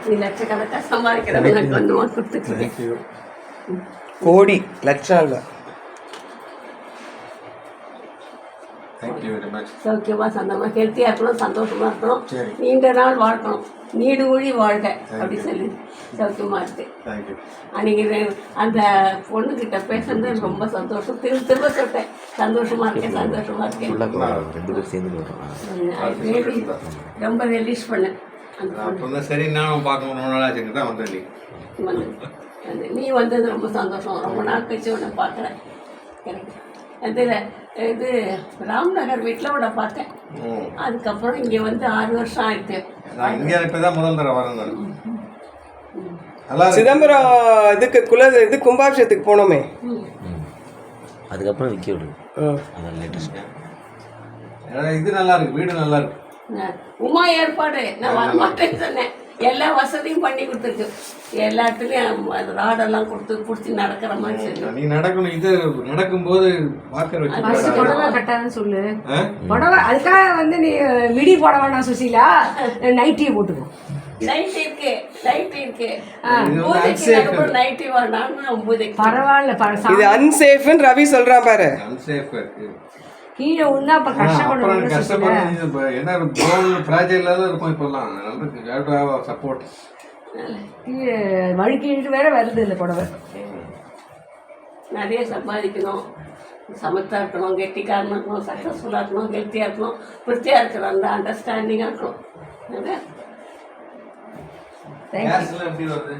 நீ லட்சக்கணக்காக சம்பாதிக்கிறவங்க கொஞ்சமாக கொடுத்துட்டு கோடி லட்சம் இல்லை. சௌக்கியமாக சந்தமாக ஹெல்த்தியாக இருக்கணும், சந்தோஷமாக இருக்கணும், நீண்ட நாள் வாழ்க்கணும், நீடு ஒழி வாழ்க அப்படி சொல்லி சௌக்கியமாக இருக்கு. அன்றைக்கி அந்த பொண்ணுக்கிட்ட பேசுறது ரொம்ப சந்தோஷம். திரும்ப சொல்லிட்டேன், சந்தோஷமாக இருக்கேன் சந்தோஷமாக இருக்கேன். ரொம்ப ரிலீஸ் பண்ணேன். சரி நானும் பார்க்கணும் தான் வந்தேன். நீ வந்தது ரொம்ப சந்தோஷம். ரொம்ப நாள் கழிச்சு உன்னை பார்க்குறேன். எனக்கு அதில் இது ராம்நகர் வீட்டில் உன்னை பார்த்தேன். அதுக்கப்புறம் இங்கே வந்து 6 வருஷம் ஆயிடுச்சு. இங்கே இப்போ தான் முதல் தடவை வரேன். சிதம்பரம் இது கும்பாபிஷேகத்துக்கு போனோமே, அதுக்கப்புறம் விற்க விடுது. அதான் லேட்டஸ்ட். இது நல்லா இருக்கு, வீடு நல்லா இருக்கு. உமா ஏற்பாடு நான் வரமாட்டேன்னு சொன்னேன். எல்லா வசதியும் பண்ணி கொடுத்துருக்கு. எல்லா இடத்துலையும் ராடெல்லாம் கொடுத்து பிடிச்சி நடக்கிற மாதிரி சொல்லி நீ நடக்கணும். இது நடக்கும்போது பார்க்கற புடவை கட்டாதுன்னு சொல்லு. புடவை அதுக்காக வந்து நீ மிடி போட வேணாம் சுசீலா, நைட்டியை போட்டுக்கோ. நைட் இருக்கு, நைட் இருக்கு. நைட்டி பரவாயில்ல, இது அன்சேஃப்னு ரவி சொல்றான் பாரு. அன்சேஃப் இருக்கு. கீழே விழுந்தா அப்ப கஷ்டப்படும். என்ன போன் ஃப்ராஜைல் இருக்கும் இப்போல்லாம். சப்போர்ட் கீழே வழுக்கிட்டு வேற வருது இந்த புடவை. நிறைய சம்பாதிக்கணும், சமத்தாக இருக்கணும், கெட்டிக்காரனாக இருக்கணும், சக்ஸஸ்ஃபுல்லாக இருக்கணும், ஹெல்த்தியாக இருக்கணும், திருப்தியாக இருக்கணும், அந்த அண்டர்ஸ்டாண்டிங்காக இருக்கணும். கேஸ்ல எப்படி வருது?